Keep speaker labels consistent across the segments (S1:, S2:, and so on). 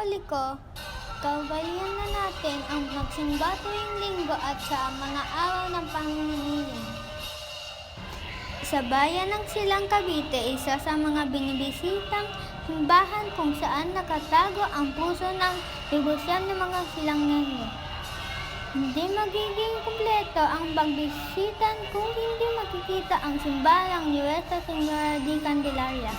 S1: Katoliko, kaugalian na natin ang magsimba tuwing linggo at sa mga araw ng pangingilin. Sa bayan ng Silang Cavite, isa sa mga binibisitang simbahan kung saan nakatago ang puso ng debosyon ng mga Silanggenyo. Hindi magiging kumpleto ang pagbisitan kung hindi makikita ang simbahan ng Nuestra Señora de Candelaria.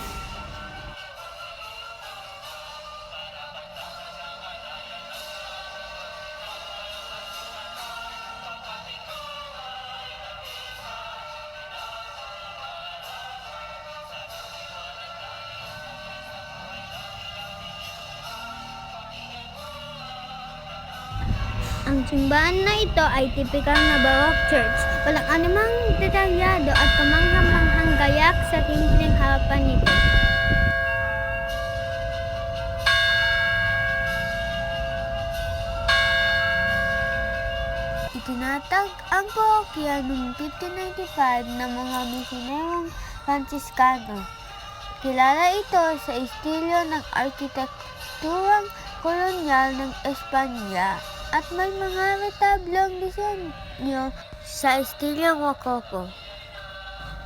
S1: Ang simbahan na ito ay tipikal na Baroque church. Walang anumang detalyado at kamangha-manghang gayak sa simpleng harapan nito. Itinatag ang parokya noong 1595 ng mga misionerong Franciscano. Kilala ito sa estilo ng arkitekturang kolonyal ng Espanya at may mga retablong disenyo sa estilo Rococo.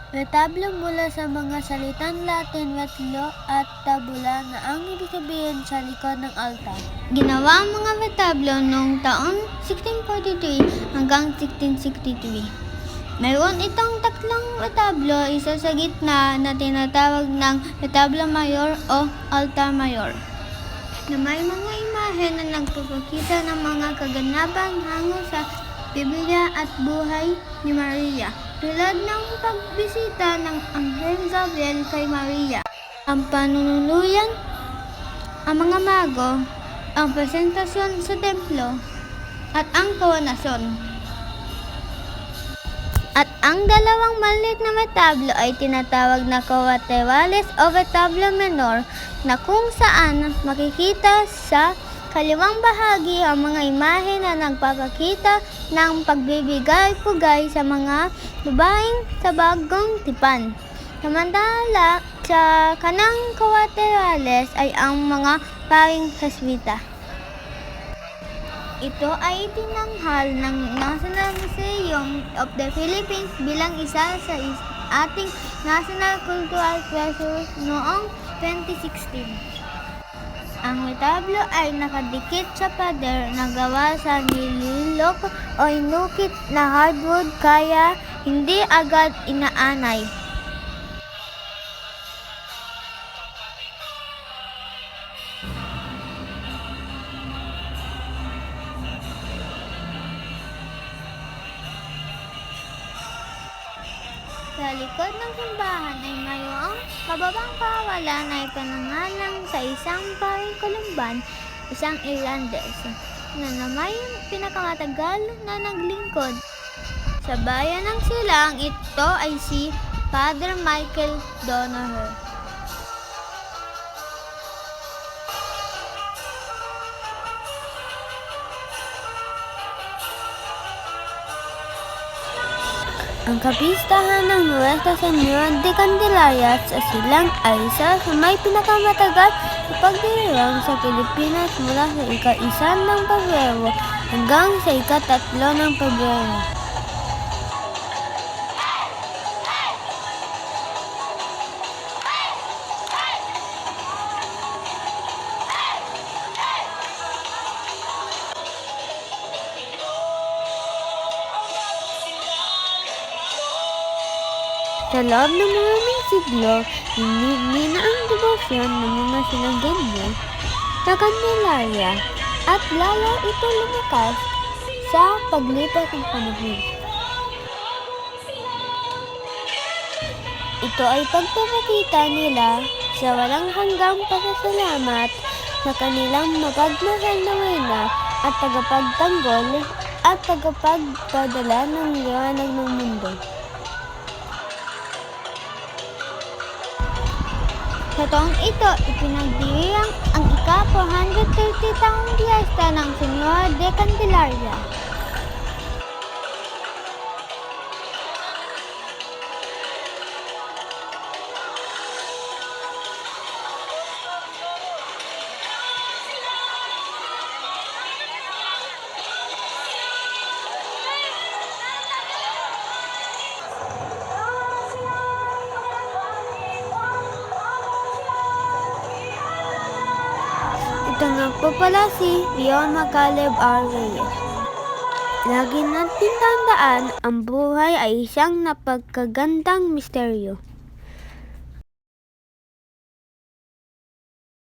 S1: Retablo mula sa mga salitang Latin retlo at tabula na ang ibig sabihin sa likod ng altar. Ginawa ang mga retablo noong taong 1643 hanggang 1663. Mayroon itong tatlong retablo, isa sa gitna na tinatawag ng retablo mayor o altar mayor, na may mga imahe na nagpapakita ng mga kaganapan hango sa Biblia at buhay ni Maria, tulad ng pagbisita ng Anghel Gabriel kay Maria, ang panunuluyan, ang mga mago, ang presentasyon sa templo, at ang koronasyon. At ang dalawang maliit na retablo ay tinatawag na colaterales o retablo menor, na kung saan makikita sa kaliwang bahagi ang mga imahe na nagpapakita ng pagbibigay-pugay sa mga babaeng sa bagong tipan. Samantala, sa kanang colaterales ay ang mga paring Jesuita. Ito ay itinanghal ng National Museum of the Philippines bilang isa sa ating National Cultural Treasures noong 2016. Ang retablo ay nakadikit sa pader na gawa sa nililok o inukit na hardwood kaya hindi agad inaanay. Sa likod ng simbahan ay mayroong kababang kawalan na ipinangalang sa isang paring Columban, isang Irlandes, na may pinakamatagal na naglingkod sa bayan ng Silang. Ito ay si Father Michael Donoher. Ang kapistahan ng Nuestra Señora de Candelaria sa Silang ay isa sa may pinakamatagal sa pagdiriwang sa Pilipinas mula sa ika-1 ng Pebrero hanggang sa ika-3 ng Pebrero. Sa loob ng maraming siglo, hinigni na ang debosyon ng mga Silanggenyo sa Candelaria at lalo ito lumakas sa paglipas ng panahon. Ito ay pagpapakita nila sa walang hanggang pasasalamat sa kanilang mapagmahal na Reyna at tagapagtanggol at tagapagpadala ng liwanag ng mundo. Sa taong ito, ipinagdiriwang ang ika-430 taong piyesta ng Señora de Candelaria. Ito nga po pala si Fiona Caleb R. Reyes. Lagi natin tandaan, ang buhay ay isang napagkagandang misteryo.